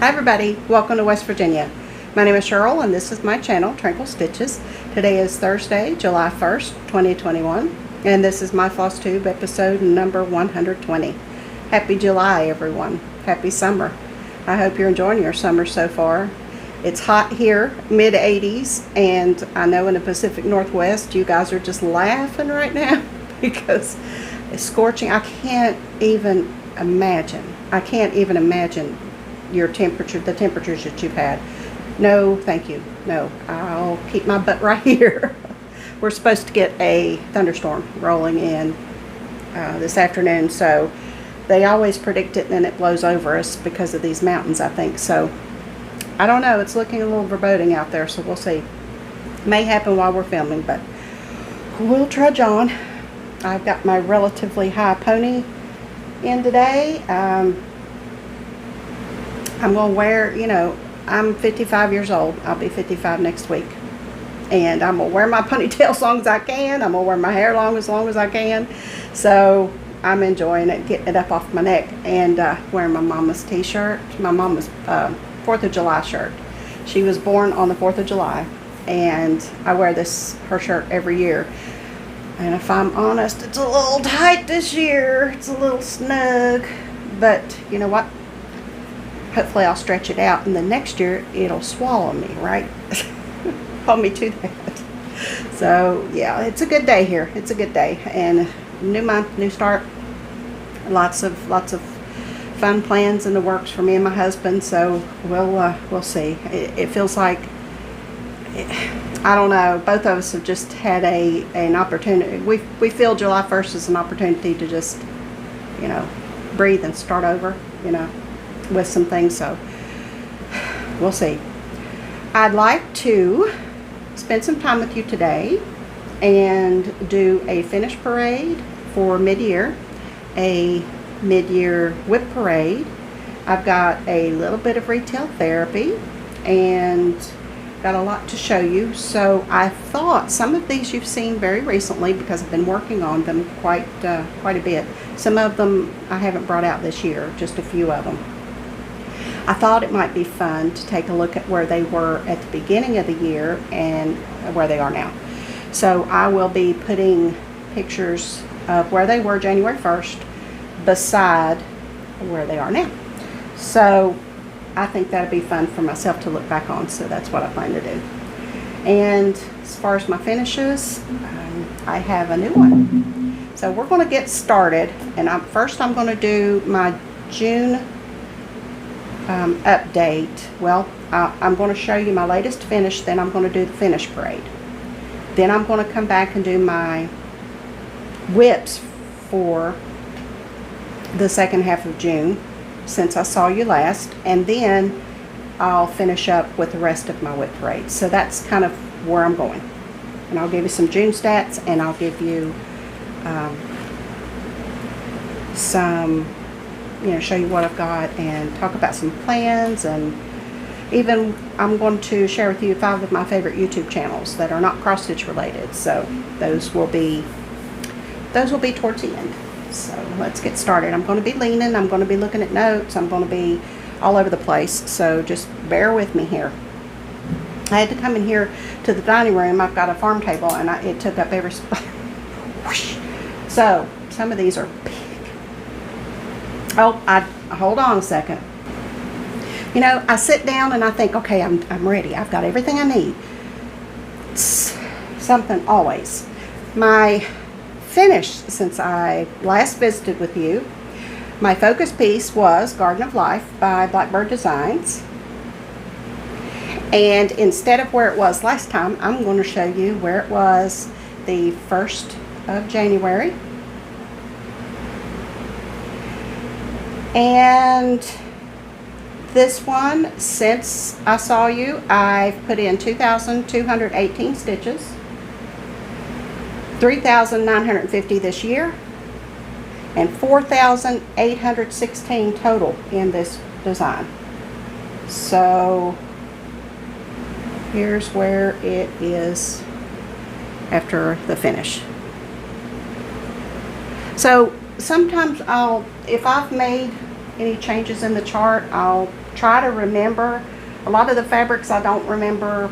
Hi everybody, welcome to West Virginia. My name is Cheryl and this is my channel, Tranquil Stitches. Today is Thursday, July 1st, 2021, and this is my FlossTube episode number 120. Happy July everyone, happy summer. I hope you're enjoying your summer so far. It's hot here, mid 80s, and I know in the Pacific Northwest you guys are just laughing right now because it's scorching. I can't even imagine your temperature, the temperatures that you've had. No, thank you. No, I'll keep my butt right here. We're supposed to get a thunderstorm rolling in this afternoon, so they always predict it and then it blows over us because of these mountains, I think. So I don't know, it's looking a little foreboding out there, so we'll see. May happen while we're filming, but we'll trudge on. I've got my relatively high pony in today. I'm going to wear, I'm 55 years old. I'll be 55 next week. And I'm going to wear my ponytail as long as I can. I'm going to wear my hair long as I can. So I'm enjoying it, getting it up off my neck. And wearing my mama's t-shirt, my mama's 4th of July shirt. She was born on the 4th of July. And I wear her shirt every year. And if I'm honest, it's a little tight this year. It's a little snug. But you know what? Hopefully I'll stretch it out, and then next year it'll swallow me, right? Hold me to that. So yeah, it's a good day here. It's a good day, and new month, new start. Lots of fun plans in the works for me and my husband. So we'll see. It feels like, I don't know. Both of us have just had an opportunity. We feel July 1st is an opportunity to just, breathe and start over, with some things. So we'll see. I'd like to spend some time with you today and do a finish parade for mid-year, a mid-year WIP parade. I've got a little bit of retail therapy and got a lot to show you. So I thought some of these you've seen very recently because I've been working on them quite a bit. Some of them I haven't brought out this year, just a few of them. I thought it might be fun to take a look at where they were at the beginning of the year and where they are now. So I will be putting pictures of where they were January 1st beside where they are now. So I think that'd be fun for myself to look back on, so that's what I plan to do. And as far as my finishes, I have a new one. So we're going to get started, and first I'm going to do my June update. Well, I'm going to show you my latest finish, then I'm going to do the finish parade. Then I'm going to come back and do my WIPs for the second half of June, since I saw you last, and then I'll finish up with the rest of my WIP parade. So that's kind of where I'm going. And I'll give you some June stats, and I'll give you show you what I've got and talk about some plans, and even I'm going to share with you 5 of my favorite YouTube channels that are not cross stitch related. So those will be towards the end. So let's get started. I'm going to be leaning, I'm going to be looking at notes, I'm going to be all over the place, so just bear with me here. I had to come in here to the dining room. I've got a farm table and it took up every spot. So some of these are big. Oh, hold on a second. I sit down and I think, okay, I'm ready. I've got everything I need. Something always. My finish since I last visited with you, my focus piece was Garden of Life by Blackbird Designs. And instead of where it was last time, I'm going to show you where it was the 1st of January. And this one, since I saw you, I've put in 2,218 stitches, 3,950 this year, and 4,816 total in this design. So here's where it is after the finish. So sometimes if I've made any changes in the chart, I'll try to remember. A lot of the fabrics I don't remember.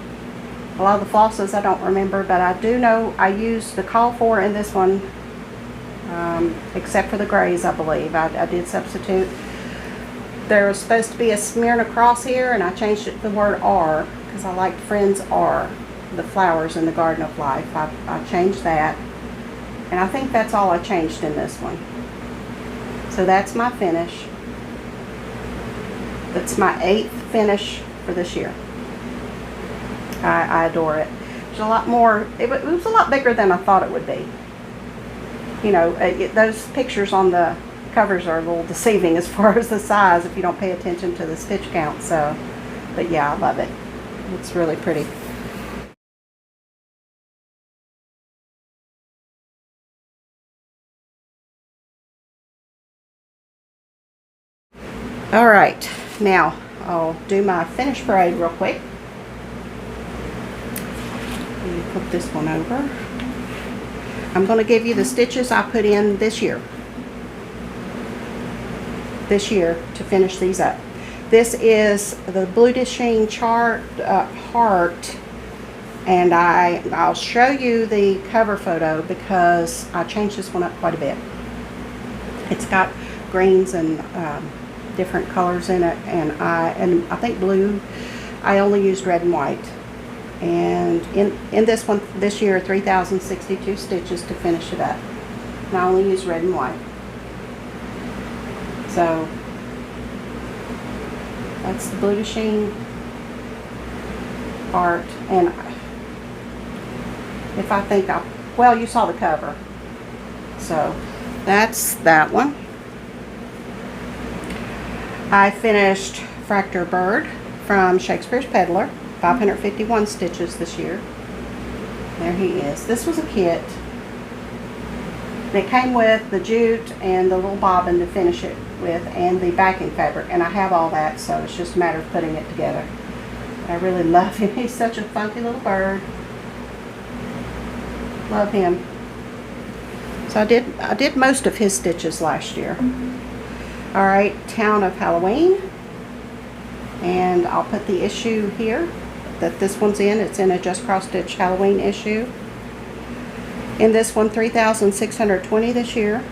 A lot of the flosses I don't remember, but I do know I used the call for in this one, except for the grays, I believe. I did substitute. There was supposed to be a smearing across here, and I changed it to the word R because I liked Friends R, the flowers in the Garden of Life. I changed that, and I think that's all I changed in this one. So that's my finish. That's my 8th finish for this year. I adore it. There's a lot more. It was a lot bigger than I thought it would be. You know, those pictures on the covers are a little deceiving as far as the size if you don't pay attention to the stitch count. So, but yeah, I love it. It's really pretty. All right, now I'll do my finish braid real quick. Put this one over. I'm going to give you the stitches I put in this year to finish these up. This is the Blue de Sheen chart heart, and I'll show you the cover photo because I changed this one up quite a bit. It's got greens and different colors in it, and I think blue. I only used red and white. And in this one this year, 3,062 stitches to finish it up, and I only use red and white. So that's the Blue de Sheen art. And if I think well, you saw the cover, so that's that one. I finished Fracture Bird from Shakespeare's Peddler. 551 stitches this year. There he is. This was a kit. It came with the jute and the little bobbin to finish it with, and the backing fabric, and I have all that, so it's just a matter of putting it together. I really love him. He's such a funky little bird. Love him. So I did most of his stitches last year. All right, Town of Halloween, and I'll put the issue here that this one's in. It's in a just cross stitch Halloween issue. In this one, 3,620 this year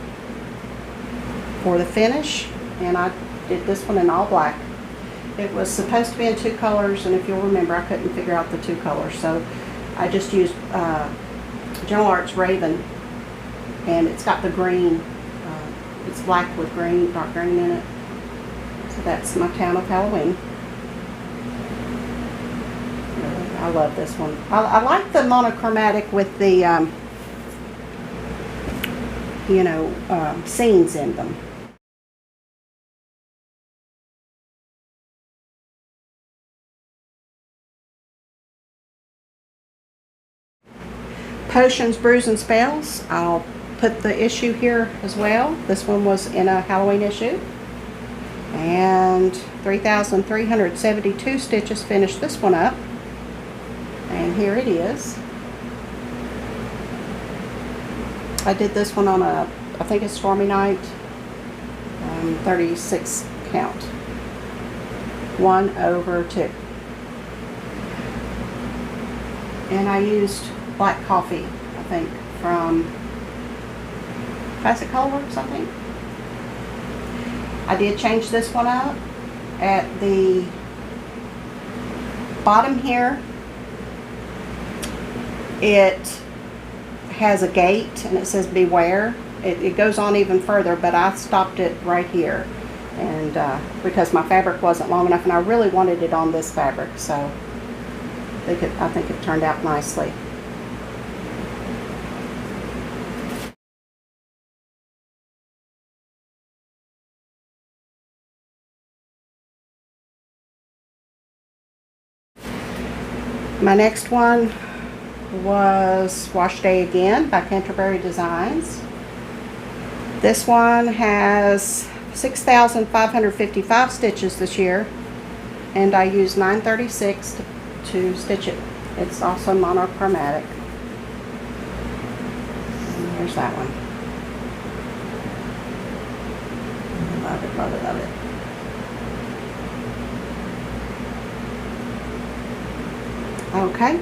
for the finish, and I did this one in all black. It was supposed to be in 2 colors, and if you'll remember, I couldn't figure out the 2 colors, so I just used General Arts Raven, and it's got the green. It's black with green, dark green in it. So that's my Town of Halloween. I love this one. I like the monochromatic with the, scenes in them. Potions, Brews, and Spells. I'll put the issue here as well. This one was in a Halloween issue. And 3,372 stitches finished this one up. And here it is. I did this one on I think it's Stormy Night, 36 count, 1/2. And I used black coffee, I think, from Classic Colors, I think. I did change this one up at the bottom here. It has a gate and it says beware. It goes on even further, but I stopped it right here, and because my fabric wasn't long enough, and I really wanted it on this fabric, so I think it turned out nicely. My next one was Wash Day Again by Canterbury Designs. This one has 6,555 stitches this year, and I used 936 to stitch it. It's also monochromatic. And here's that one. Love it, love it, love it. Okay.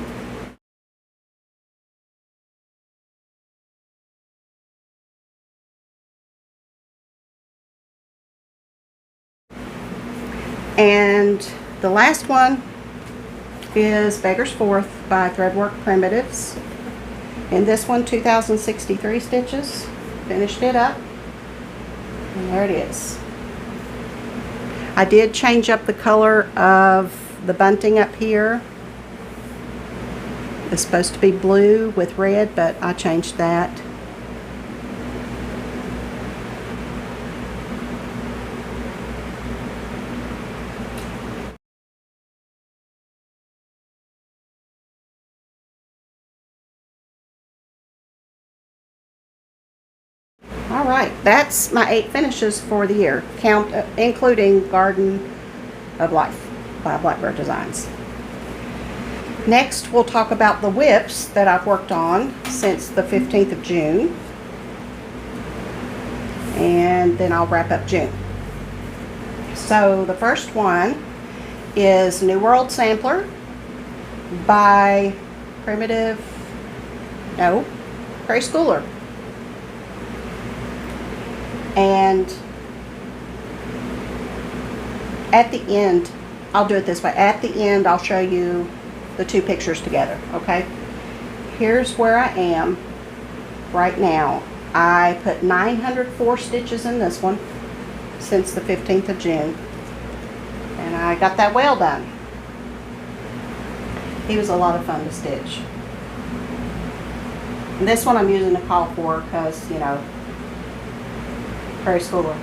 And the last one is Beggar's Fourth by Threadwork Primitives. And this one, 2063 stitches. Finished it up. And there it is. I did change up the color of the bunting up here. It's supposed to be blue with red, but I changed that. All right, that's my 8 finishes for the year, including Garden of Life by Blackbird Designs. Next, we'll talk about the WIPs that I've worked on since the 15th of June. And then I'll wrap up June. So the first one is New World Sampler by Prairie Schooler. And at the end, I'll do it this way. At the end, I'll show you the 2 pictures together, okay? Here's where I am right now. I put 904 stitches in this one since the 15th of June. And I got that well done. He was a lot of fun to stitch. And this one I'm using a call for because, you know, Prairie Schooler.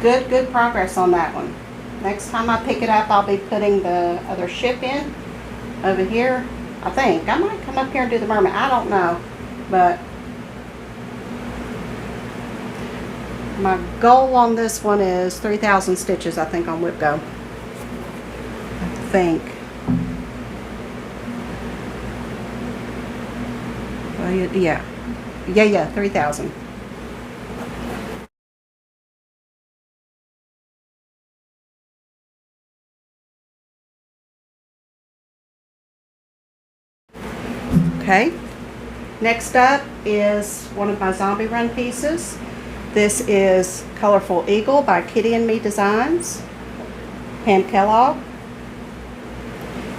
Good progress on that one. Next time I pick it up, I'll be putting the other ship in over here. I think I might come up here and do the mermaid. I don't know, but my goal on this one is 3,000 stitches, I think, on WIP Go. I think. Well, yeah, 3,000. Okay, next up is one of my zombie run pieces. This is Colorful Eagle by Kitty and Me Designs, Pam Kellogg.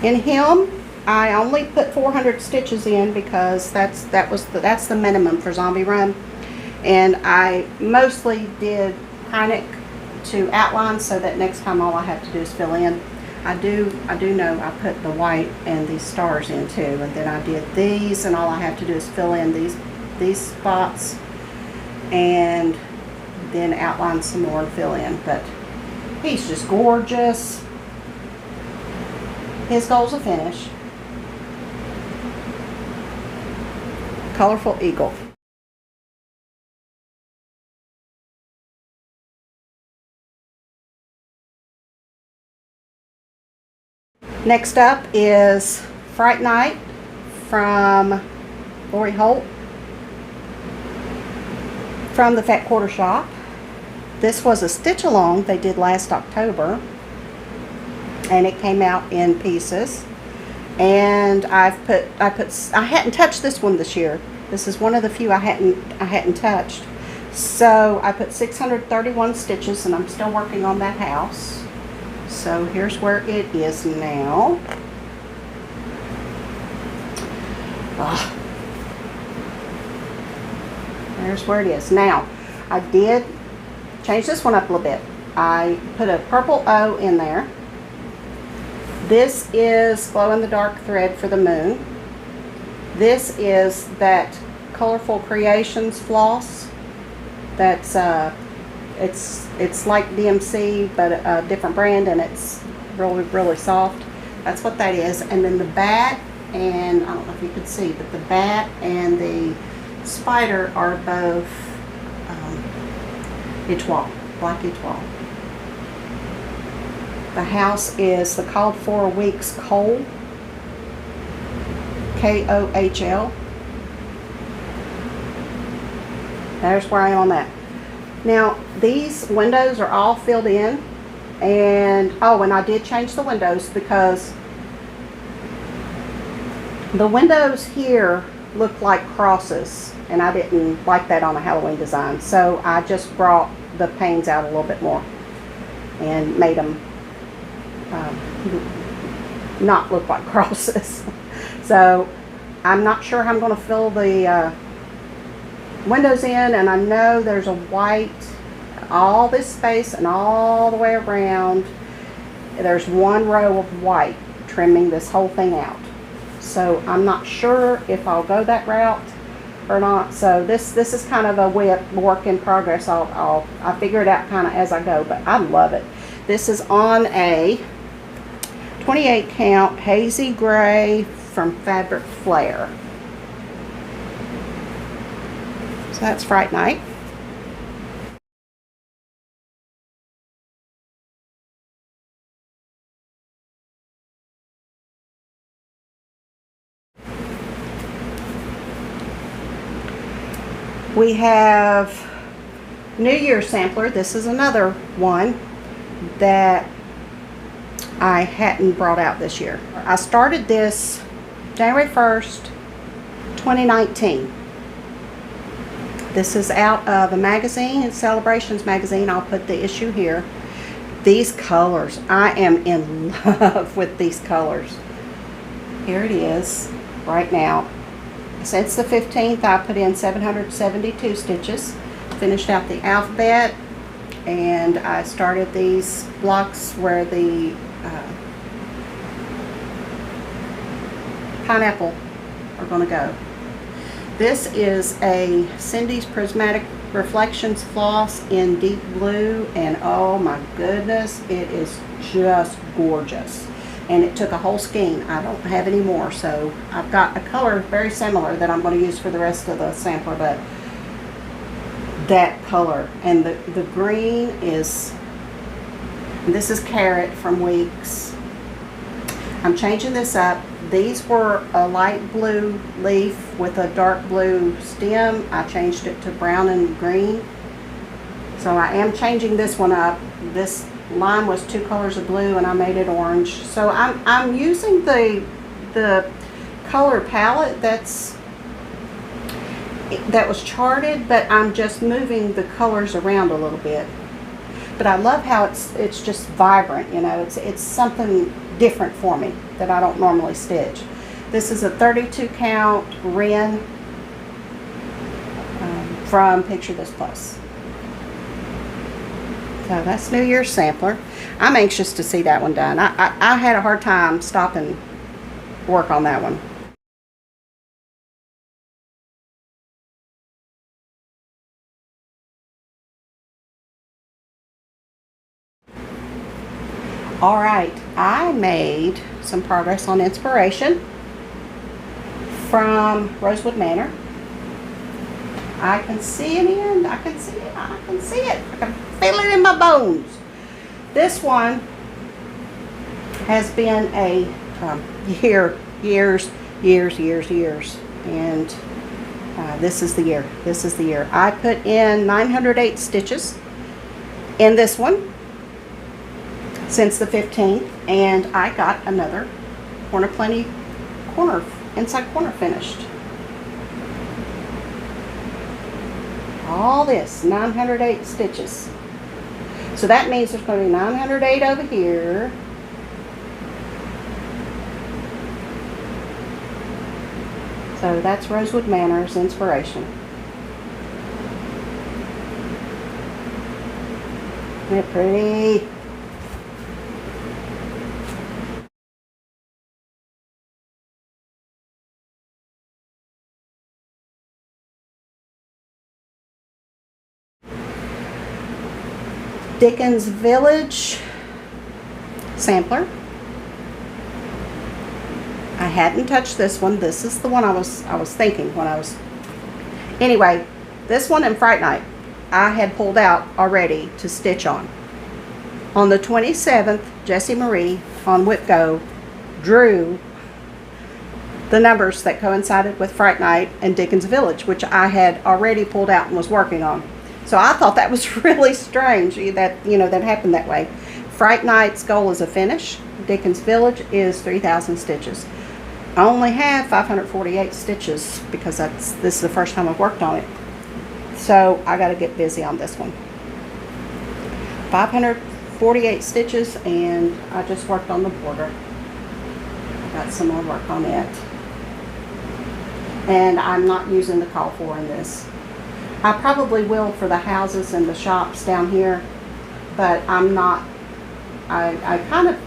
In him, I only put 400 stitches in because that's the minimum for zombie run, and I mostly did Heineck to outline so that next time all I have to do is fill in. I do know I put the white and these stars in too, and then I did these, and all I have to do is fill in these spots and then outline some more and fill in. But he's just gorgeous. His goal's a finish. Colorful Eagle. Next up is Fright Night from Lori Holt from the Fat Quarter Shop. This was a stitch along they did last October, and it came out in pieces. And I hadn't touched this one this year. This is one of the few I hadn't touched. So I put 631 stitches, and I'm still working on that house. So here's where it is now. There's where it is. Now, I did change this one up a little bit. I put a purple O in there. This is glow-in-the-dark thread for the moon. This is that Colorful Creations floss. That's it's like DMC, but a different brand, and it's really soft. That's what that is. And then the bat, and I don't know if you can see, but the bat and the spider are both Etoile, black Etoile. The house is the Called For Weeks Kohl, Kohl. There's where I am on that. Now, these windows are all filled in, And oh, and I did change the windows because the windows here look like crosses, and I didn't like that on a Halloween design. So I just brought the panes out a little bit more and made them not look like crosses. So I'm not sure how I'm going to fill the windows in, and I know there's a white all this space and all the way around. There's one row of white trimming this whole thing out. So I'm not sure if I'll go that route or not. So this is kind of a work in progress. I figure it out kind of as I go, but I love it. This is on a 28 count hazy gray from Fabric Flair. So that's Fright Night. We have New Year's sampler. This is another one that I hadn't brought out this year. I started this January 1st, 2019. This is out of a magazine, it's Celebrations magazine. I'll put the issue here. These colors, I am in love with these colors. Here it is right now. Since the 15th, I put in 772 stitches, finished out the alphabet, and I started these blocks where the pineapple are going to go. This is a Cindy's Prismatic Reflections floss in deep blue, and oh my goodness, it is just gorgeous. And it took a whole skein. I don't have any more, so I've got a color very similar that I'm going to use for the rest of the sampler, but that color and the green is, this is Carrot from Weeks. I'm changing this up. These were a light blue leaf with a dark blue stem. I changed it to brown and green. So I am changing this one up. This line was 2 colors of blue and I made it orange. So I'm using the color palette that was charted, but I'm just moving the colors around a little bit. But I love how it's just vibrant, you know. It's something different for me that I don't normally stitch. This is a 32 count Wren from Picture This Plus. So that's New Year's sampler. I'm anxious to see that one done. I had a hard time stopping work on that one. All right, I made some progress on Inspiration from Rosewood Manor. I can see an end. I can see it. I can see it. I can feel it in my bones. This one has been a years, and this is the year. This is the year. I put in 908 stitches in this one since the 15th, and I got another inside corner finished. All this 908 stitches. So that means there's going to be 908 over here. So that's Rosewood Manor's Inspiration. Isn't it pretty? Dickens Village sampler. I hadn't touched this one. This is the one I was thinking when I was. Anyway, this one in Fright Night I had pulled out already to stitch on. On the 27th, Jessie Marie on WIP Go drew the numbers that coincided with Fright Night and Dickens Village, which I had already pulled out and was working on. So I thought that was really strange that, you know, that happened that way. Fright Night's goal is a finish. Dickens Village is 3,000 stitches. I only have 548 stitches because this is the first time I've worked on it. So I got to get busy on this one. 548 stitches, and I just worked on the border. I got some more work on it. And I'm not using the call for in this. I probably will for the houses and the shops down here, but I'm not. I kind of,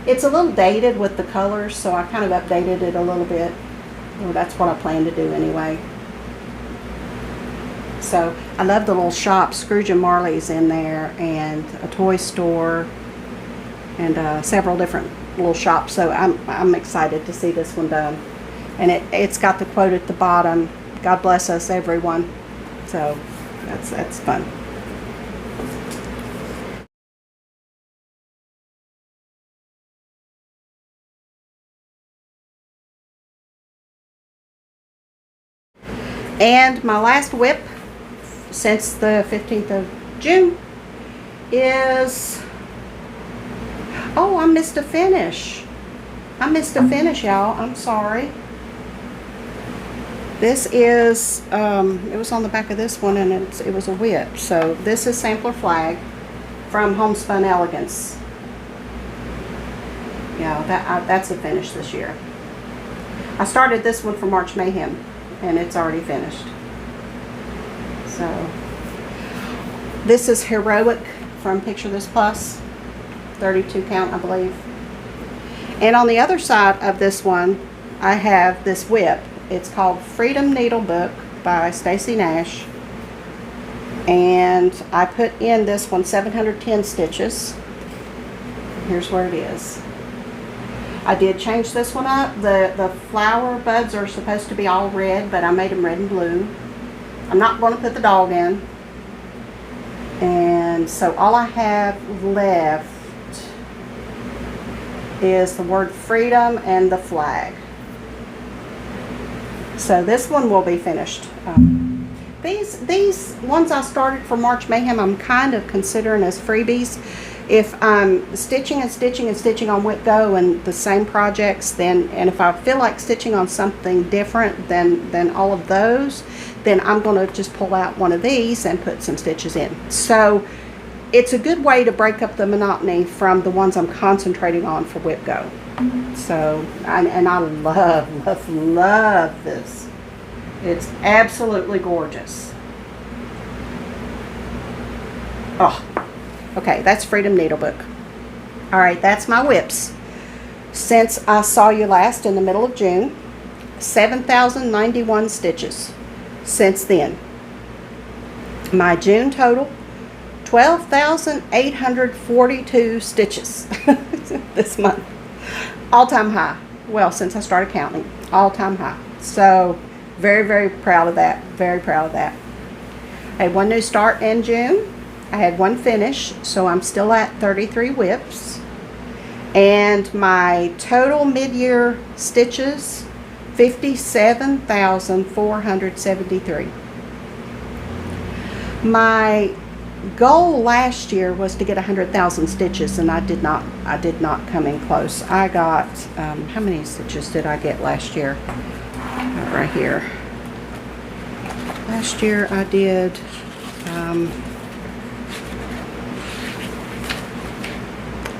it's a little dated with the colors, so I kind of updated it a little bit. Well, that's what I plan to do anyway. So I love the little shop. Scrooge and Marley's in there, and a toy store, and several different little shops. So I'm excited to see this one done. And it's got the quote at the bottom, "God bless us, everyone." So that's fun. And my last WIP since the 15th of June is, oh, I missed a finish. I missed a finish, y'all. I'm sorry. This is, it was on the back of this one, and it was a WIP. So this is Sampler Flag from Homespun Elegance. Yeah, that's a finish this year. I started this one for March Mayhem, and it's already finished. So this is Heroic from Picture This Plus, 32 count, I believe. And on the other side of this one, I have this WIP. It's called Freedom Needle Book by Stacy Nash. And I put in this one 710 stitches. Here's where it is. I did change this one up. The flower buds are supposed to be all red, but I made them red and blue. I'm not going to put the dog in. And so all I have left is the word freedom and the flag. So this one will be finished. These ones I started for March Mayhem, I'm kind of considering as freebies. If I'm stitching and stitching and stitching on WIP Go and the same projects, then, and if I feel like stitching on something different than all of those, then I'm going to just pull out one of these and put some stitches in. So it's a good way to break up the monotony from the ones I'm concentrating on for WIP Go. So, and I love this. It's absolutely gorgeous. Oh, okay, that's Freedom Needlebook. All right, that's my WIPs. Since I saw you last in the middle of June, 7,091 stitches since then. My June total, 12,842 stitches this month. All-time high. Well, since I started counting, all-time high. So very, very proud of that. Very proud of that. I had one new start in June. I had one finish, so I'm still at 33 WIPs. And my total mid-year stitches, 57,473. My goal last year was to get 100,000 stitches, and I did not come in close. I got, how many stitches did I get last year? Right here. Last year I did,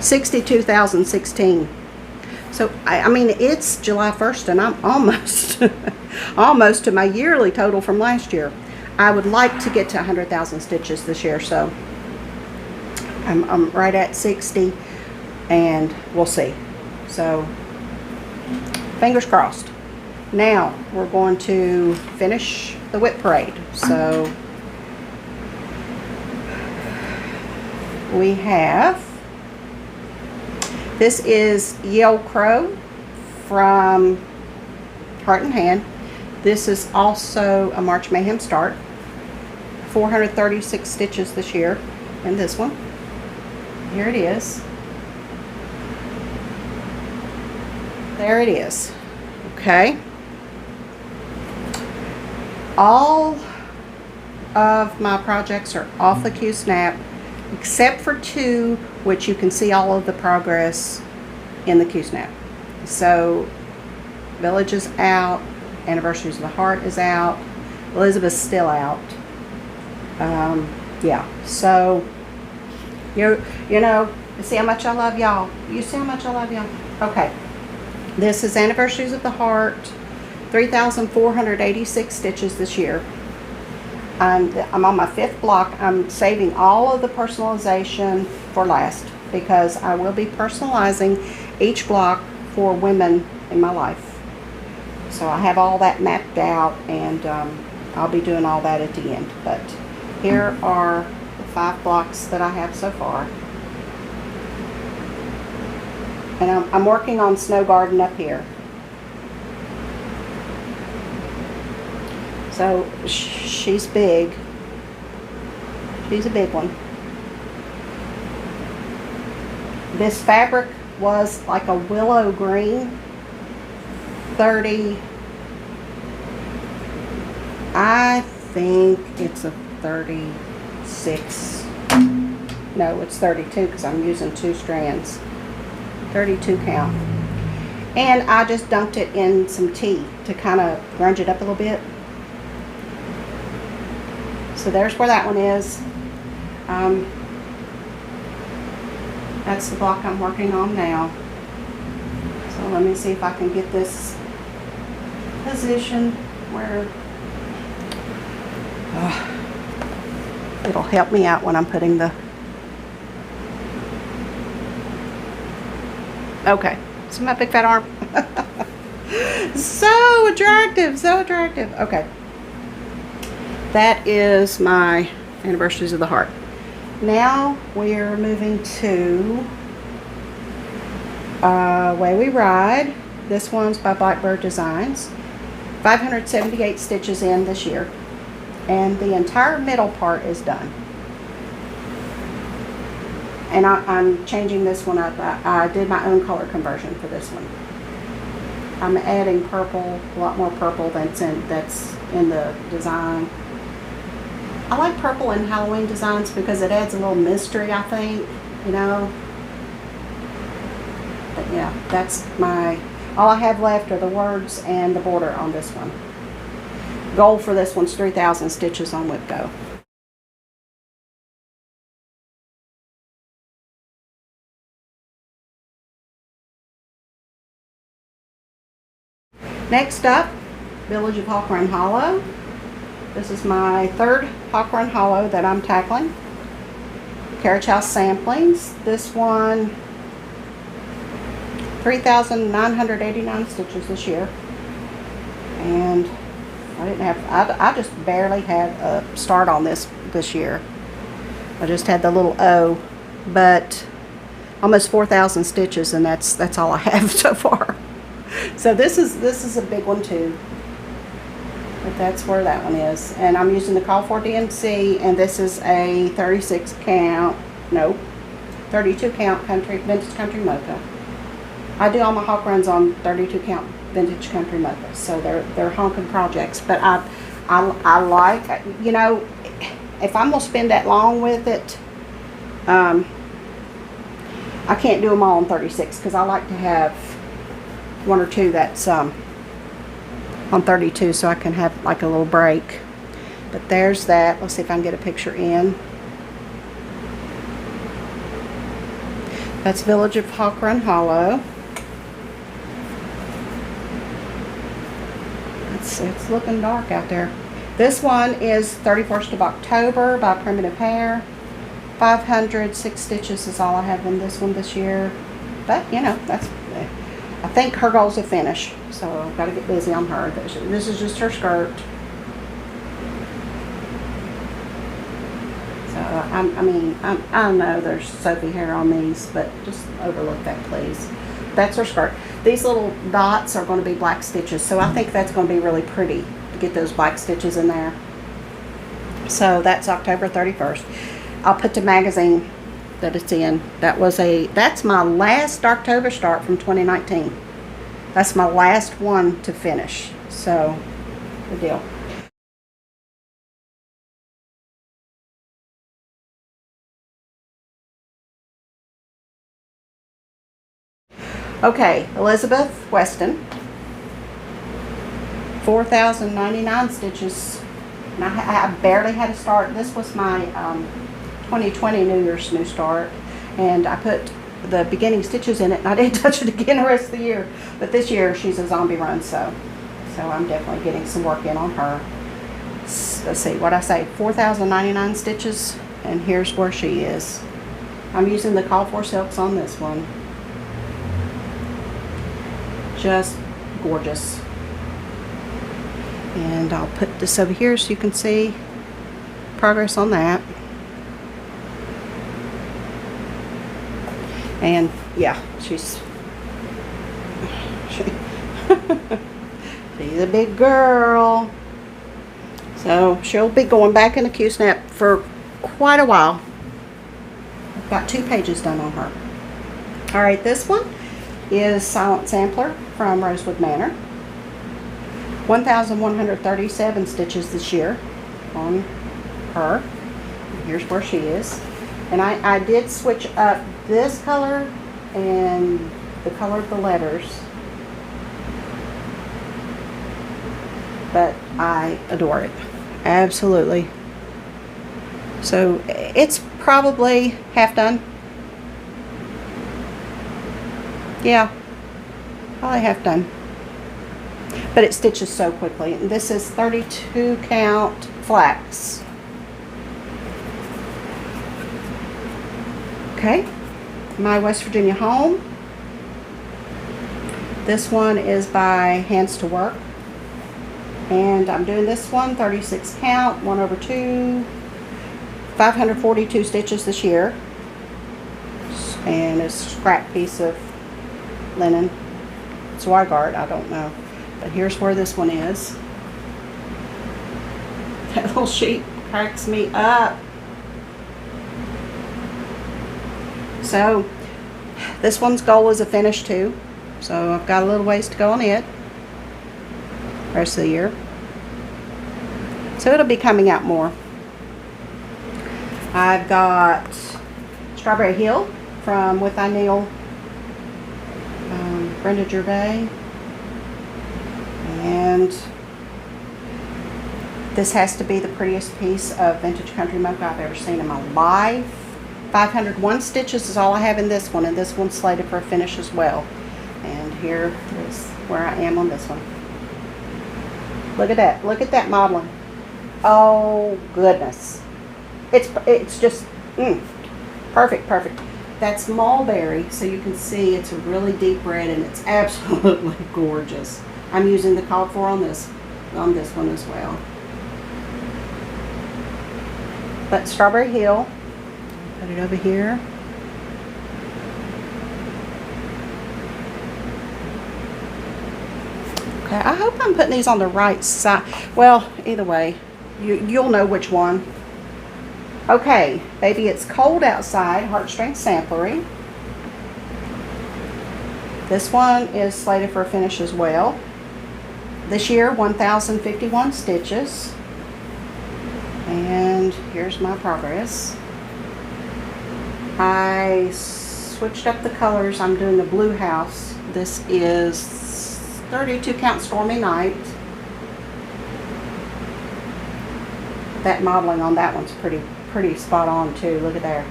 62,016. So I mean, it's July 1st and I'm almost almost to my yearly total from last year. I would like to get to 100,000 stitches this year, so I'm right at 60, and we'll see. So fingers crossed. Now we're going to finish the WIP parade. So we have, this is Yale Crow from Heart and Hand. This is also a March Mayhem start. 436 stitches this year in this one. Here it is. There it is. Okay. All of my projects are off the Q-Snap except for two which you can see all of the progress in the Q-Snap. So Village is out, Anniversaries of the Heart is out, Elizabeth's still out. Yeah, so you know, see how much I love y'all. You see how much I love y'all. Okay, this is Anniversaries of the Heart, 3,486 stitches this year. I'm on my 5th block. I'm saving all of the personalization for last because I will be personalizing each block for women in my life. So I have all that mapped out, and I'll be doing all that at the end. But here are the 5 blocks that I have so far. And I'm working on Snow Garden up here. So she's big. She's a big one. This fabric was like a willow green. 30. I think it's a 36. No, it's 32 because I'm using 2 strands. 32 count. And I just dunked it in some tea to kind of grunge it up a little bit. So there's where that one is. That's the block I'm working on now. So let me see if I can get this position where it'll help me out when I'm putting the... Okay, see my big fat arm? So attractive, so attractive. Okay. That is my Anniversaries of the Heart. Now we're moving to Way We Ride. This one's by Blackbird Designs. 578 stitches in this year. And the entire middle part is done. And I'm changing this one up. I did my own color conversion for this one. I'm adding purple, a lot more purple that's in the design. I like purple in Halloween designs because it adds a little mystery, I think, you know. But yeah, that's all I have left are the words and the border on this one. Goal for this one's 3,000 stitches on WIP Go. Next up, Village of Hawk Run Hollow. This is my 3rd Hawk Run Hollow that I'm tackling. Carriage House Samplings. This one, 3,989 stitches this year. And I just barely had a start on this year. I just had the little O, but almost 4,000 stitches, and that's all I have so far. So this is a big one too. But that's where that one is. And I'm using the Call for DMC, and this is a 32 count vintage country mocha. I do all my hawk runs on 32 count vintage country mocha, so they're honking projects. But I like, you know, if I'm gonna spend that long with it, I can't do them all on 36 because I like to have 1 or 2 that's on 32, so I can have like a little break. But there's that. Let's see if I can get a picture in. That's Village of Hawk Run Hollow. It's looking dark out there. This one is 31st of October by Primitive Hair. 506 stitches is all I have in this one this year. But you know, I think her goal's a finish, so I've got to get busy on her. This is just her skirt. So I know there's Sophie hair on these, but just overlook that, please. That's her skirt. These little dots are going to be black stitches, so I think that's going to be really pretty to get those black stitches in there. So that's October 31st. I'll put the magazine that it's in. That's my last Darktober start from 2019. That's my last one to finish. So, good deal. Okay, Elizabeth Weston, 4,099 stitches. And I barely had to start. This was my 2020 New Year's new start, and I put the beginning stitches in it, and I didn't touch it again the rest of the year. But this year she's a zombie run, so I'm definitely getting some work in on her. Let's see what I say, 4,099 stitches, and here's where she is. I'm using the Call for Silks on this one. Just gorgeous. And I'll put this over here so you can see progress on that. And yeah, she's a big girl. So she'll be going back in the Q-snap for quite a while. I've got 2 pages done on her. All right, this one is Silent Sampler from Rosewood Manor. 1,137 stitches this year on her. Here's where she is. And I did switch up this color and the color of the letters. But I adore it. Absolutely. So it's probably half done. Yeah, probably half done. But it stitches so quickly. And this is 32 count flax. Okay, my West Virginia home. This one is by Hands to Work. And I'm doing this one, 36 count, 1/2, 542 stitches this year. And it's a scrap piece of linen. Swigart, I don't know. But here's where this one is. That little sheet cracks me up. So this one's goal is a finish too. So I've got a little ways to go on it. Rest of the year. So it'll be coming out more. I've got Strawberry Hill from With I Kneel, Brenda Gervais. And this has to be the prettiest piece of vintage country mocha I've ever seen in my life. 501 stitches is all I have in this one, and this one's slated for a finish as well. And here is where I am on this one. Look at that. Look at that modeling. Oh goodness. It's just perfect. That's mulberry, so you can see it's a really deep red, and it's absolutely gorgeous. I'm using the Call for on this one as well. But Strawberry Hill, put it over here. Okay, I hope I'm putting these on the right side. Well, either way, you'll know which one. Okay, Baby It's Cold Outside, Heartstring Samplery. This one is slated for a finish as well. This year, 1,051 stitches. And here's my progress. I switched up the colors. I'm doing the blue house. This is 32 count Stormy Night. That modeling on that one's pretty spot on too. Look at there.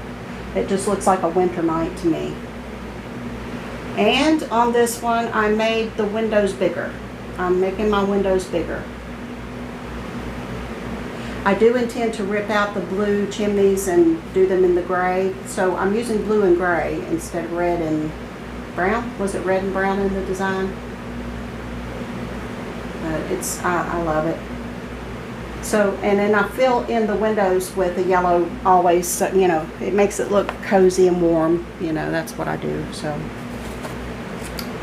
It just looks like a winter night to me. And on this one, I made the windows bigger. I'm making my windows bigger. I do intend to rip out the blue chimneys and do them in the gray. So I'm using blue and gray instead of red and brown. Was it red and brown in the design? But I love it. So, and then I fill in the windows with the yellow always, so, you know, it makes it look cozy and warm. You know, that's what I do. So,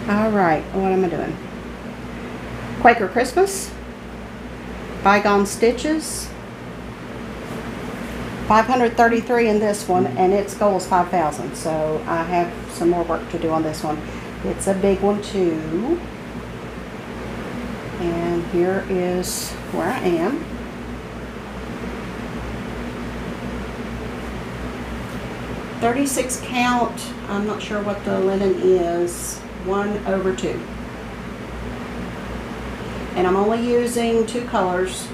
all right, what am I doing? Quaker Christmas, Bygone Stitches, 533 in this one, and its goal is 5,000. So I have some more work to do on this one. It's a big one too. And here is where I am. $36 count. I'm not sure what the linen is. 1/2. And I'm only using 2 colors.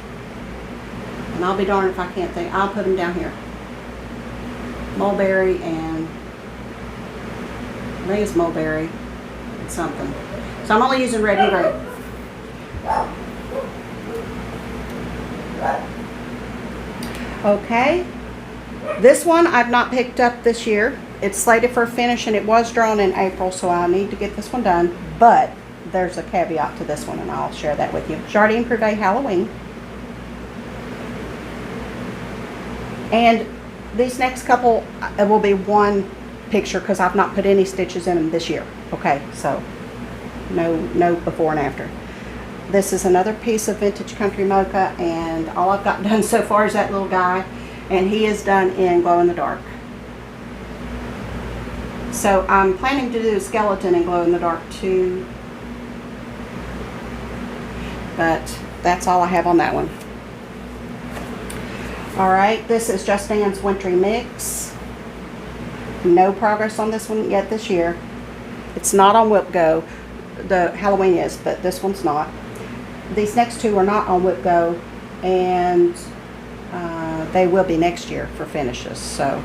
And I'll be darned if I can't think. I'll put them down here. Mulberry and I think it's mulberry and something. So I'm only using red and gray. Okay. This one I've not picked up this year. It's slated for a finish and it was drawn in April, so I need to get this one done. But there's a caveat to this one and I'll share that with you. Jardin Privé Halloween. And these next couple, it will be one picture because I've not put any stitches in them this year. Okay, so no before and after. This is another piece of vintage country mocha, and all I've got done so far is that little guy, and he is done in glow in the dark. So I'm planning to do a skeleton in glow in the dark too, but that's all I have on that one. Alright, this is Just Ann's Wintry Mix. No progress on this one yet this year. It's not on WIP Go. The Halloween is, but this one's not. These next two are not on WIP Go, and they will be next year for finishes. So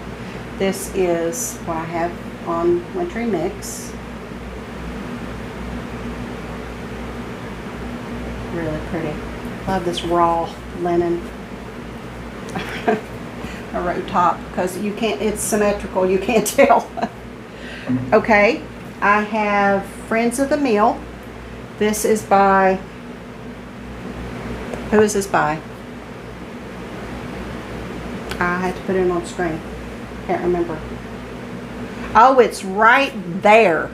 this is what I have on Wintry Mix. Really pretty. Love this raw linen. A row top because you can't, it's symmetrical, you can't tell. Okay, I have Friends of the Meal. This is by, who is this by? I had to put it on screen, can't remember. Oh, it's right there.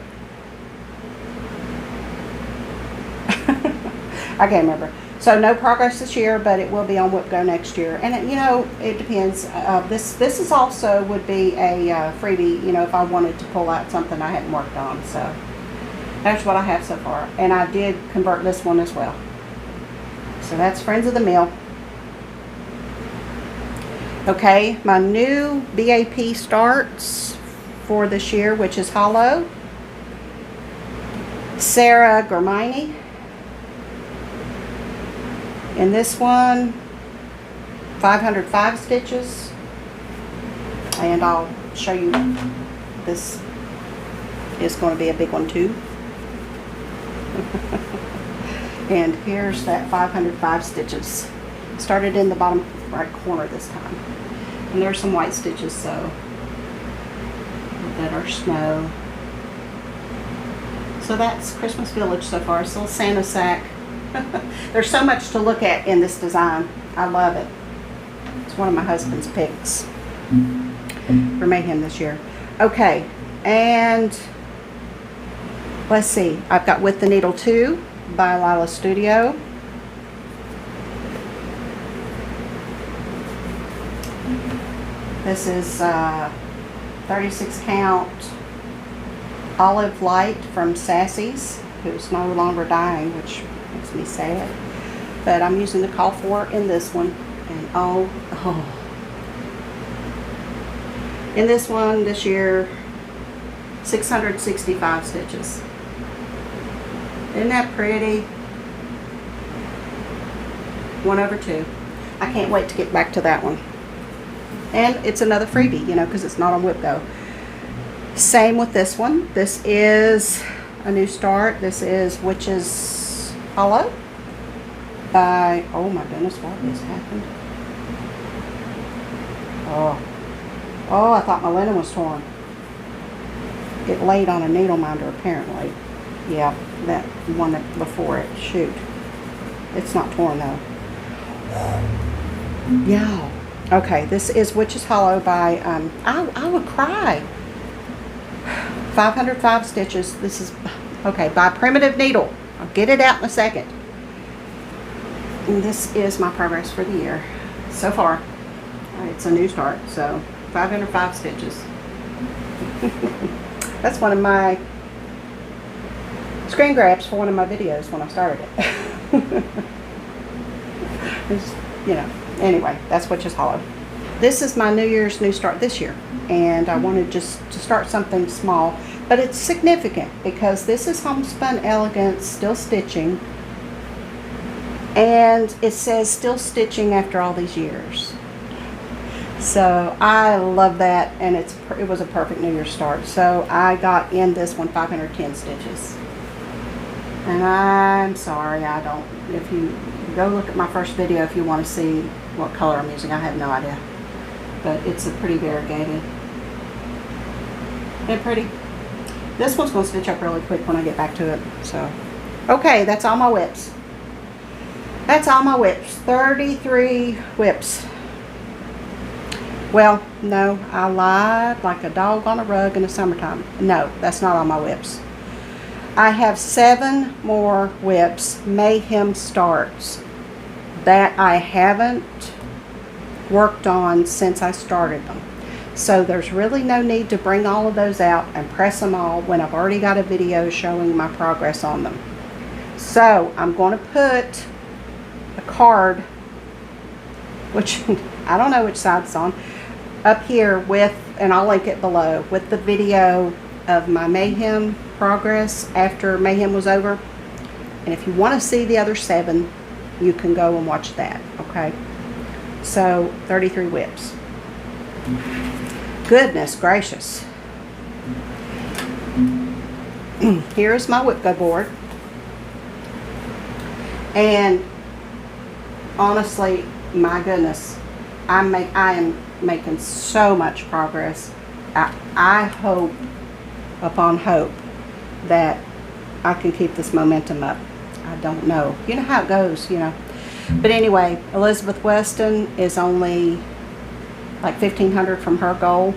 I can't remember. So no progress this year, but it will be on WIP Go next year. And it, you know, it depends. This is also would be a freebie, you know, if I wanted to pull out something I hadn't worked on. So that's what I have so far. And I did convert this one as well. So that's Friends of the Meal. Okay, my new BAP starts for this year, which is Hollow. Sarah Germini. In this one, 505 stitches, and I'll show you, this is going to be a big one too. And here's that 505 stitches. Started in the bottom right corner this time. And there's some white stitches, so that are snow. So that's Christmas Village so far. It's a little Santa sack. There's so much to look at in this design. I love it. It's one of my husband's picks for Mayhem this year. Okay, and let's see. I've got With the Needle 2 by Lila Studio. This is 36 count Olive Light from Sassy's, who's no longer dying, which makes me sad. But I'm using the call for in this one. And oh. In this one this year, 665 stitches. Isn't that pretty? 1/2. I can't wait to get back to that one. And it's another freebie, you know, because it's not on WIP Go. Same with this one. This is a new start. This is Witch's Hollow by, oh my goodness, what has happened? Oh, I thought my linen was torn. It laid on a needle minder apparently. Yeah, that one before it. Shoot. It's not torn though. Yeah. Okay, this is Witch's Hollow by, I would cry. 505 stitches. This is, okay, by Primitive Needle. I'll get it out in a second. And this is my progress for the year so far. It's a new start, so 505 stitches. That's one of my screen grabs for one of my videos when I started it. Just, you know, anyway, that's Witch's Hollow. This is my New Year's new start this year, and I wanted just to start something small. But it's significant because this is Homespun Elegance Still Stitching, and it says still stitching after all these years. So I love that, and it was a perfect New Year's start. So I got in this one 510 stitches. And I'm sorry, I don't, if you go look at my first video if you want to see what color I'm using, I have no idea. But it's a pretty variegated. Isn't it pretty? This one's going to stitch up really quick when I get back to it. So, okay, that's all my WIPs. That's all my WIPs. 33 WIPs. Well, no, I lied like a dog on a rug in the summertime. No, that's not all my WIPs. I have 7 more WIPs, Mayhem starts, that I haven't worked on since I started them. So there's really no need to bring all of those out and press them all when I've already got a video showing my progress on them. So I'm going to put a card, which I don't know which side it's on, up here with, and I'll link it below, with the video of my Mayhem progress after Mayhem was over. And if you want to see the other 7, you can go and watch that. Okay, so 33 WIPs. Goodness gracious. Here's my WIP go board, and honestly, my goodness, I am making so much progress. I hope upon hope that I can keep this momentum up. I don't know. You know how it goes, you know. But anyway, Elizabeth Weston is only like 1,500 from her goal.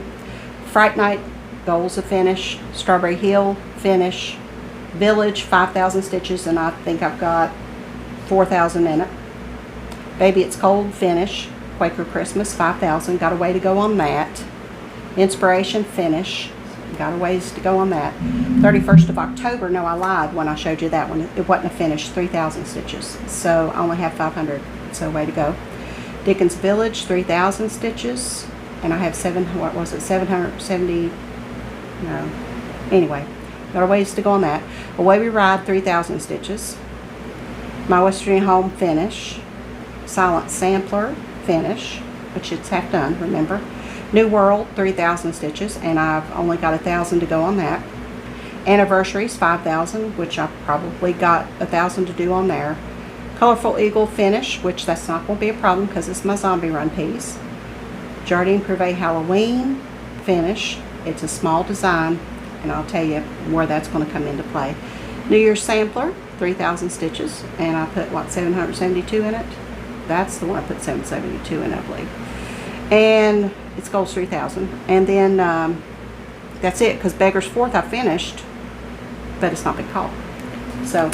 Fright Night, goals a finish. Strawberry Hill, finish. Village, 5,000 stitches, and I think I've got 4,000 in it. Baby It's Cold, finish. Quaker Christmas, 5,000, got a way to go on that. Inspiration, finish, got a ways to go on that. 31st of October, no, I lied when I showed you that one. It wasn't a finish, 3,000 stitches. So I only have 500, so way to go. Dickens Village, 3,000 stitches, and I have 770, no, anyway, got a ways to go on that. Away We Ride, 3,000 stitches. My Western Home, finish. Silent Sampler, finish, which it's half done, remember. New World, 3,000 stitches, and I've only got 1,000 to go on that. Anniversaries, 5,000, which I've probably got 1,000 to do on there. Colorful Eagle, finish, which that's not going to be a problem because it's my zombie run piece. Jardine Privé Halloween, finish. It's a small design, and I'll tell you where that's going to come into play. New Year's Sampler, 3,000 stitches, and I put, what, 772 in it? That's the one I put 772 in, I believe. And it's goals 3,000. And then that's it, because Beggar's Fourth I finished, but it's not been called. So,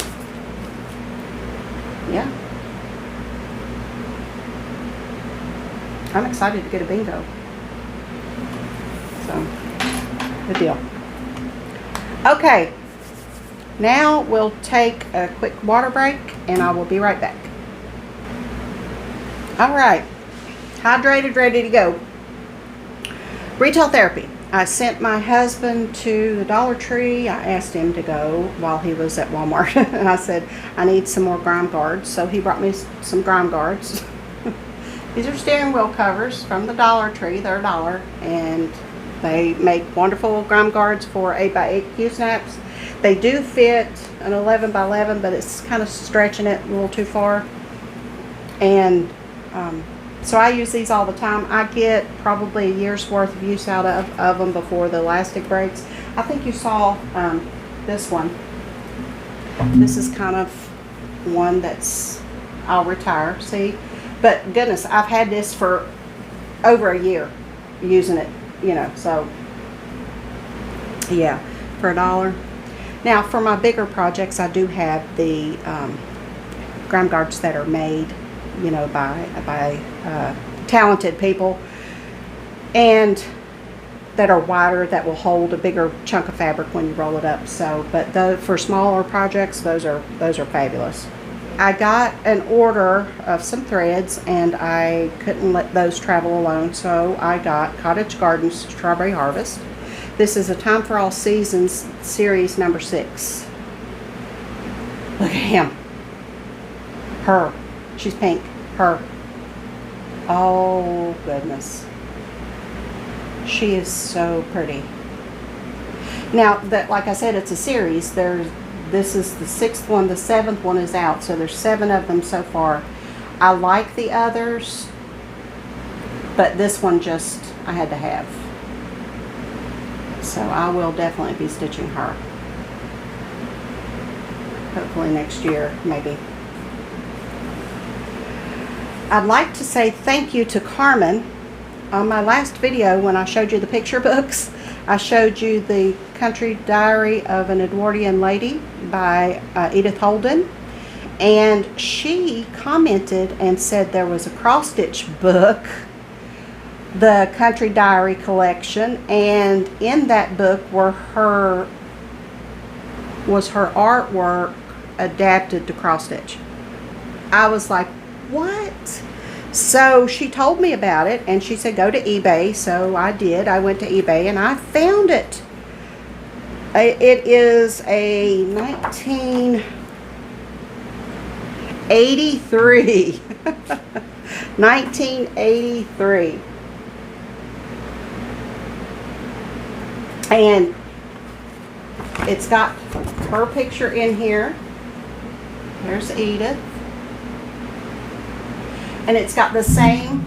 yeah. I'm excited to get a bingo. So, good deal. Okay. Now we'll take a quick water break, and I will be right back. Alright, hydrated, ready to go. Retail therapy. I sent my husband to the Dollar Tree. I asked him to go while he was at Walmart. And I said, I need some more grime guards. So he brought me some grime guards. These are steering wheel covers from the Dollar Tree. They're $1. And they make wonderful grime guards for 8x8 Q-snaps. They do fit an 11x11, but it's kind of stretching it a little too far. And so I use these all the time. I get probably a year's worth of use out of them before the elastic breaks. I think you saw this one. This is kind of one that's, I'll retire, see? But goodness, I've had this for over a year using it, you know, so yeah, for $1. Now for my bigger projects, I do have the grime guards that are made, you know, by talented people, and that are wider, that will hold a bigger chunk of fabric when you roll it up. So, but for smaller projects, those are fabulous. I got an order of some threads, and I couldn't let those travel alone, so I got Cottage Gardens Strawberry Harvest. This is a Time for All Seasons series number 6. Look at him. Her. She's pink. Her. Oh, goodness. She is so pretty. Now, that, like I said, it's a series. This is the 6th one. The 7th one is out. So there's 7 of them so far. I like the others, but this one just, I had to have. So I will definitely be stitching her. Hopefully next year, maybe. I'd like to say thank you to Carmen. On my last video, when I showed you the picture books, I showed you the Country Diary of an Edwardian Lady by Edith Holden. And she commented and said there was a cross-stitch book, the Country Diary collection, and in that book was her artwork adapted to cross-stitch. I was like, what? So she told me about it, and she said go to eBay. So I did. I went to eBay and I found it. It is a 1983 1983, and it's got her picture in here. There's Edith. And it's got the same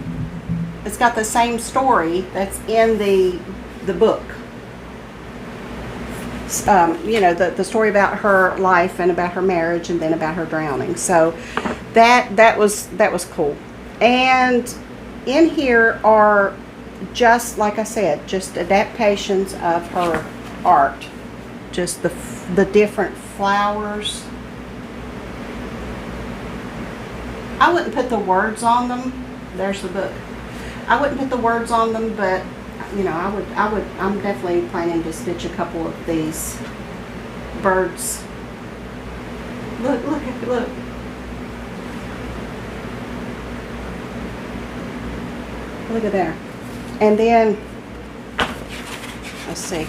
story that's in the book. You know, the story about her life and about her marriage and then about her drowning. So that was cool. And in here are, just like I said, just adaptations of her art. Just the different flowers. I wouldn't put the words on them. There's the book. I wouldn't put the words on them, but you know, I'm definitely planning to stitch a couple of these birds. Look. Look at there. And then, let's see.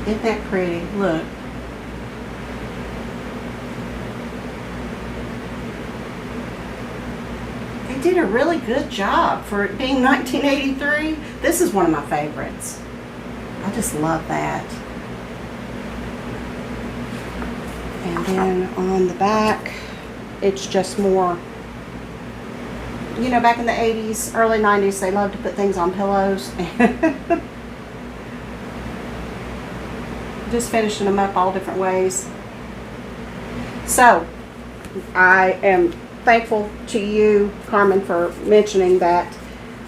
Isn't that pretty? Look. They did a really good job for it being 1983. This is one of my favorites. I just love that. And then on the back, it's just more, you know, back in the 80s, early 90s, they loved to put things on pillows. Just finishing them up all different ways. So I am thankful to you, Carmen, for mentioning that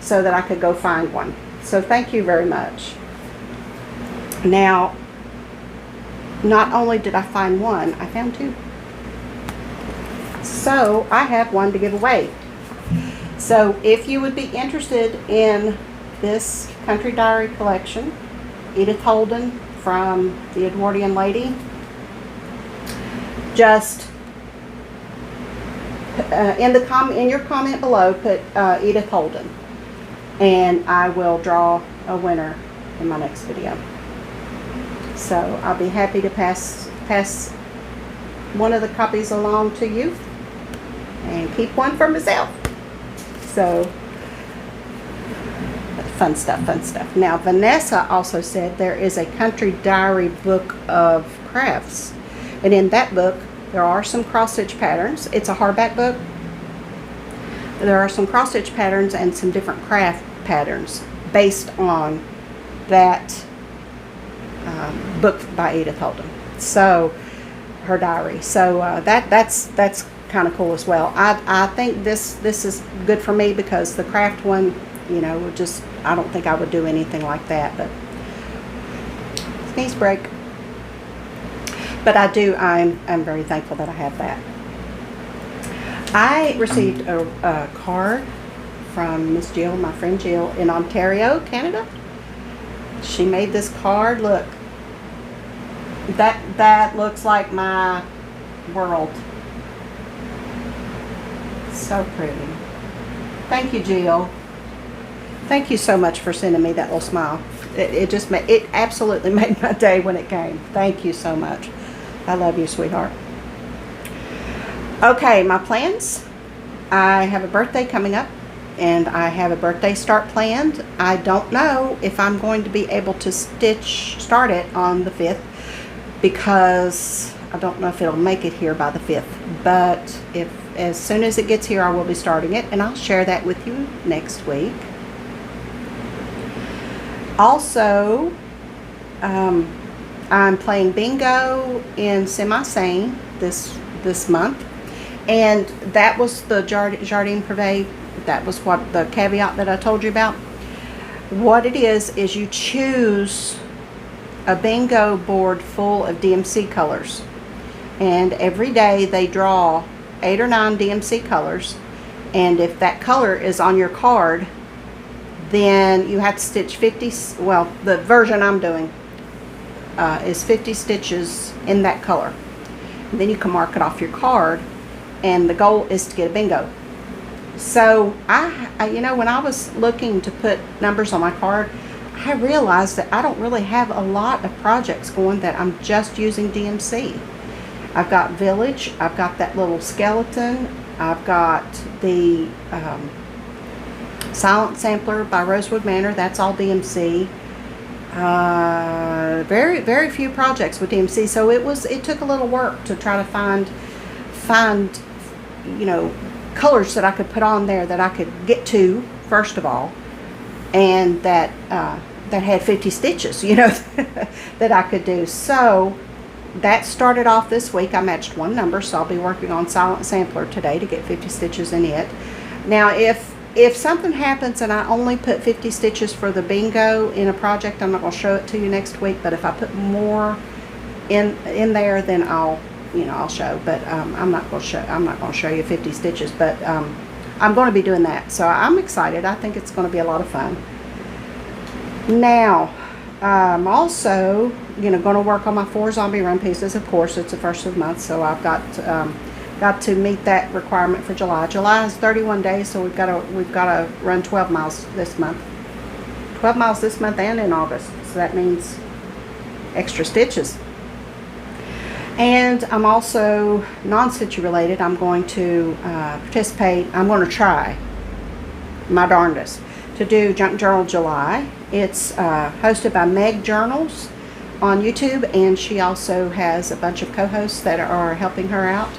so that I could go find one. So thank you very much. Now, not only did I find one, I found 2. So I have one to give away. So if you would be interested in this Country Diary collection, Edith Holden, from the Edwardian Lady, just in your comment below, put Edith Holden, and I will draw a winner in my next video. So I'll be happy to pass one of the copies along to you and keep one for myself. So fun stuff. Now, Vanessa also said there is a Country Diary book of crafts. And in that book, there are some cross-stitch patterns. It's a hardback book. There are some cross-stitch patterns and some different craft patterns based on that book by Edith Holden. So, her diary. So, that's kind of cool as well. I think this is good for me because the craft one, you know, just, I don't think I would do anything like that, but sneeze break. But I'm very thankful that I have that. I received a card from Miss Jill, my friend Jill, in Ontario, Canada. She made this card. Look, that looks like my world. So pretty. Thank you, Jill. Thank you so much for sending me that little smile. It just made, it absolutely made my day when it came. Thank you so much. I love you, sweetheart. Okay, my plans. I have a birthday coming up, and I have a birthday start planned. I don't know if I'm going to be able to start it on the 5th, because I don't know if it'll make it here by the 5th. But as soon as it gets here, I will be starting it, and I'll share that with you next week. Also, I'm playing bingo in Semi-Sane this month, and that was the Jardine Privé. That was what the caveat that I told you about. What it is you choose a bingo board full of DMC colors, and every day they draw 8 or 9 DMC colors, and if that color is on your card, then you have to stitch 50, well, the version I'm doing is 50 stitches in that color. And then you can mark it off your card, and the goal is to get a bingo. So I you know, when I was looking to put numbers on my card, I realized that I don't really have a lot of projects going that I'm just using DMC. I've got Village, I've got that little skeleton, I've got the Silent Sampler by Rosewood Manor, that's all DMC. Very, very few projects with DMC, so it took a little work to try to find, you know, colors that I could put on there that I could get to, first of all, and that had 50 stitches, you know, that I could do. So that started off this week. I matched one number, so I'll be working on Silent Sampler today to get 50 stitches in it. Now, if something happens and I only put 50 stitches for the bingo in a project, I'm not going to show it to you next week, but if I put more in there, then I'll show. But I'm not going to show you 50 stitches, but I'm going to be doing that. So I'm excited. I think it's going to be a lot of fun. Now, I'm also, you know, going to work on my 4 zombie run pieces. Of course, it's the first of the month, so I've got to meet that requirement for July. July is 31 days, so we've got to run 12 miles this month. 12 miles this month and in August. So that means extra stitches. And I'm also non-stitchy related. I'm going to participate. I'm going to try my darndest to do Junk Journal July. It's hosted by Meg Journals on YouTube, and she also has a bunch of co-hosts that are helping her out.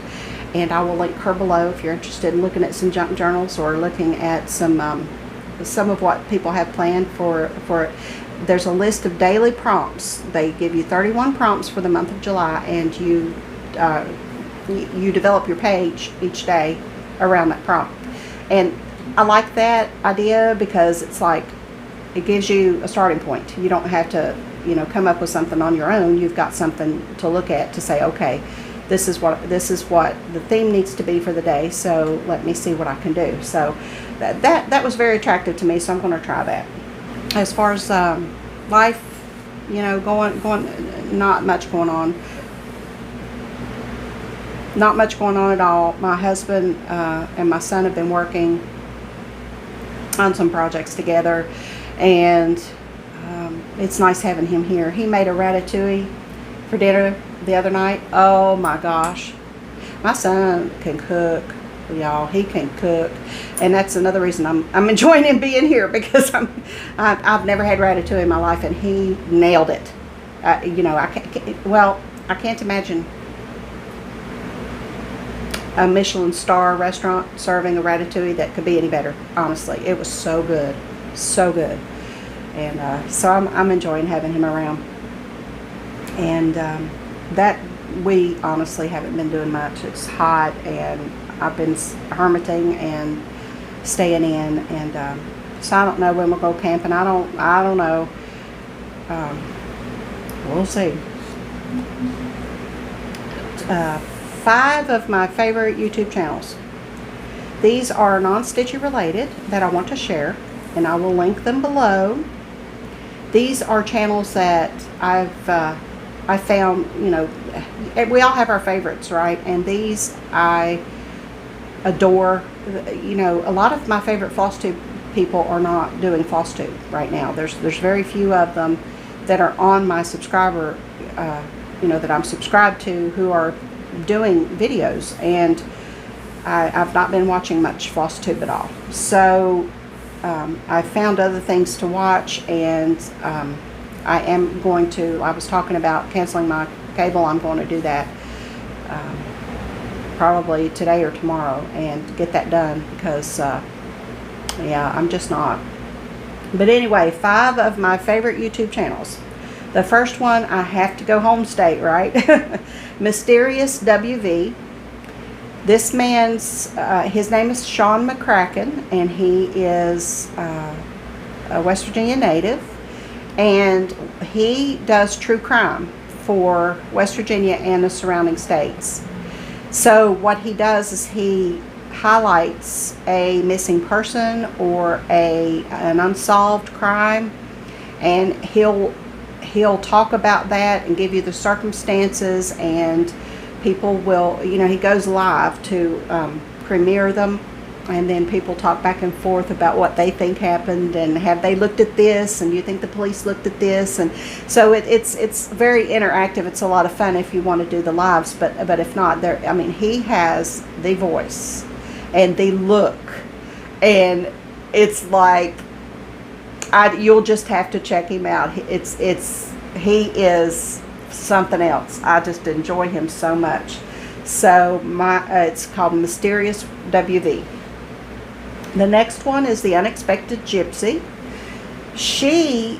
And I will link her below if you're interested in looking at some junk journals or looking at some of what people have planned for. There's a list of daily prompts. They give you 31 prompts for the month of July, and you develop your page each day around that prompt. And I like that idea because it's like it gives you a starting point. You don't have to, you know, come up with something on your own. You've got something to look at to say, okay, this is what the theme needs to be for the day, so let me see what I can do. So that was very attractive to me, so I'm going to try that. As far as life, you know, going, not much going on. Not much going on at all. My husband and my son have been working on some projects together, and it's nice having him here. He made a ratatouille for dinner the other night. Oh my gosh, my son can cook, y'all. He can cook, and that's another reason I'm enjoying him being here, because I've never had ratatouille in my life, and he nailed it. You know, I can't imagine a Michelin star restaurant serving a ratatouille that could be any better. Honestly, it was so good, so good, and so I'm enjoying having him around. And that we honestly haven't been doing much. It's hot, and I've been hermiting and staying in, and so I don't know when we'll go camping. I don't know. We'll see. 5 of my favorite YouTube channels. These are non-stitchy related that I want to share, and I will link them below. These are channels that I found, you know, we all have our favorites, right? And these I adore. You know, a lot of my favorite FlossTube people are not doing FlossTube right now. There's very few of them that are on my subscriber, you know, that I'm subscribed to, who are doing videos, and I've not been watching much FlossTube at all. So I found other things to watch, and I am going to, I was talking about canceling my cable. I'm going to do that probably today or tomorrow and get that done, because yeah, I'm just not. But anyway, 5 of my favorite YouTube channels. The first one, I have to go home state, right? Mysterious WV. This man's, his name is Sean McCracken, and he is a West Virginia native, and he does true crime for West Virginia and the surrounding states. So what he does is he highlights a missing person or an unsolved crime, and he'll talk about that and give you the circumstances, and people will, you know, he goes live to premiere them, and then people talk back and forth about what they think happened, and have they looked at this, and you think the police looked at this, and so it's very interactive. It's a lot of fun if you want to do the lives, but if not, there, I mean, he has the voice and the look, and it's like, you'll just have to check him out. He is something else. I just enjoy him so much. So it's called Mysterious WV. The next one is The Unexpected Gypsy. She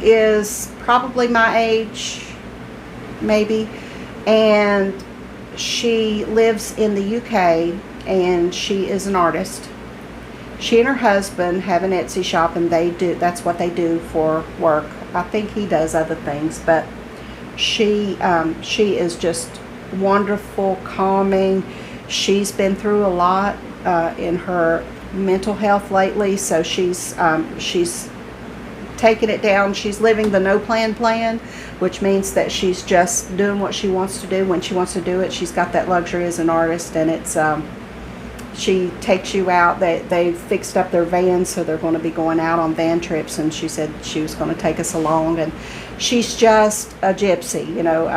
is probably my age, maybe, and she lives in the UK, and she is an artist. She and her husband have an Etsy shop, and that's what they do for work. I think he does other things, but she is just wonderful, calming. She's been through a lot in her mental health lately, so she's taking it down. She's living the no plan, which means that she's just doing what she wants to do when she wants to do it. She's got that luxury as an artist, and it's she takes you out. They've fixed up their van, so they're going to be going out on van trips, and she said she was going to take us along. And she's just a gypsy, you know.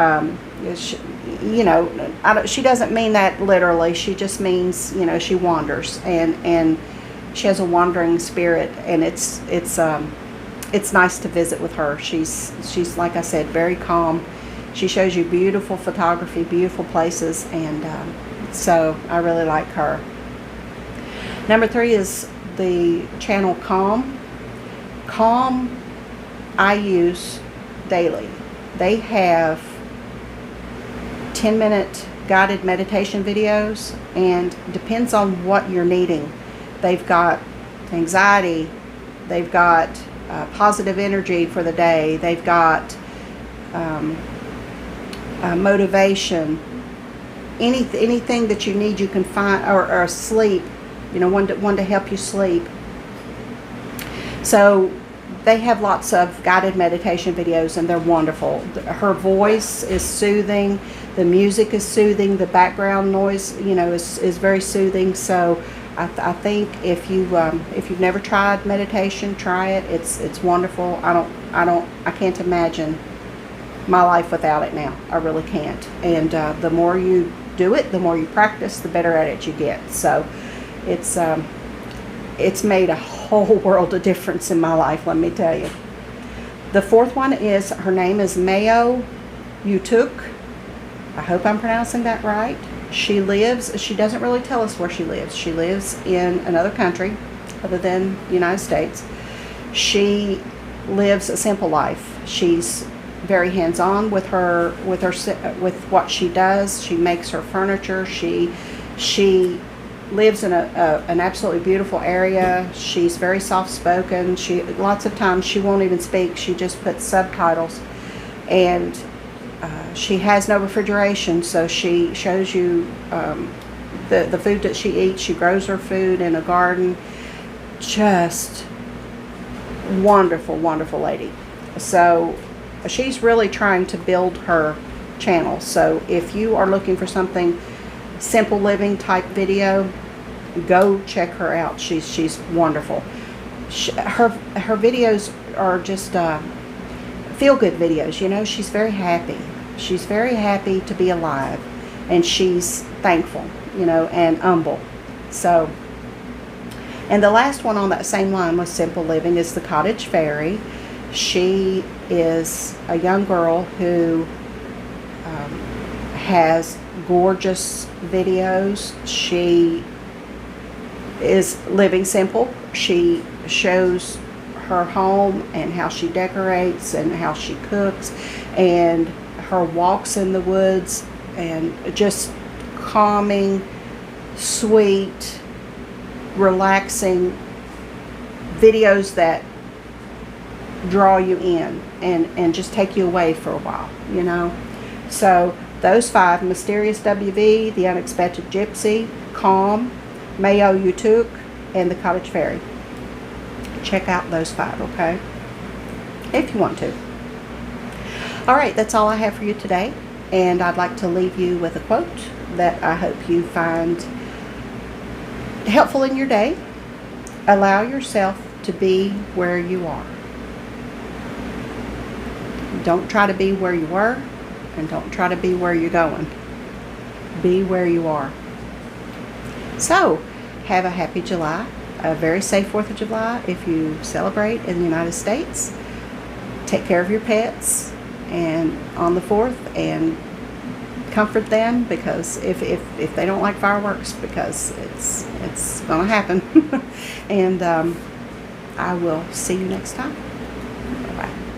She doesn't mean that literally. She just means, you know, she wanders, and she has a wandering spirit, and it's nice to visit with her. She's like I said, very calm. She shows you beautiful photography, beautiful places, and so I really like her. Number 3 is the channel Calm. Calm I use daily. They have 10-minute guided meditation videos, and depends on what you're needing. They've got anxiety, they've got positive energy for the day, they've got motivation, anything that you need you can find, or sleep, you know, one to help you sleep. So they have lots of guided meditation videos, and they're wonderful. Her voice is soothing, the music is soothing, the background noise, you know, is very soothing. So I think if you've never tried meditation, try it. It's wonderful. I can't imagine my life without it now. I really can't. And the more you do it, the more you practice, the better at it you get. So it's made a whole world of difference in my life, let me tell you. The 4th one is, her name is Mayo Utuk. I hope I'm pronouncing that right. She doesn't really tell us where she lives. She lives in another country other than the United States. She lives a simple life. She's very hands-on with what she does. She makes her furniture. She lives in an absolutely beautiful area. She's very soft-spoken. Lots of times she won't even speak. She just puts subtitles, and she has no refrigeration, so she shows you the food that she eats. She grows her food in a garden. Just wonderful, wonderful lady. So she's really trying to build her channel. So if you are looking for something simple living type video, go check her out. She's wonderful. Her videos are just feel good videos. You know, she's very happy. She's very happy to be alive, and she's thankful, you know, and humble. So, and the last one on that same line with simple living is the Cottage Fairy. She is a young girl who has gorgeous videos. She is living simple. She shows her home and how she decorates and how she cooks and her walks in the woods, and just calming, sweet, relaxing videos that draw you in and just take you away for a while, you know. So those 5: Mysterious WV, The Unexpected Gypsy, Calm, Mayo You Took, and the Cottage Fairy. Check out those 5, okay? If you want to. Alright, that's all I have for you today. And I'd like to leave you with a quote that I hope you find helpful in your day. Allow yourself to be where you are. Don't try to be where you were, and don't try to be where you're going. Be where you are. So, have a happy July, a very safe 4th of July if you celebrate in the United States. Take care of your pets and on the 4th, and comfort them, because if they don't like fireworks, because it's gonna happen. And I will see you next time. Bye-bye.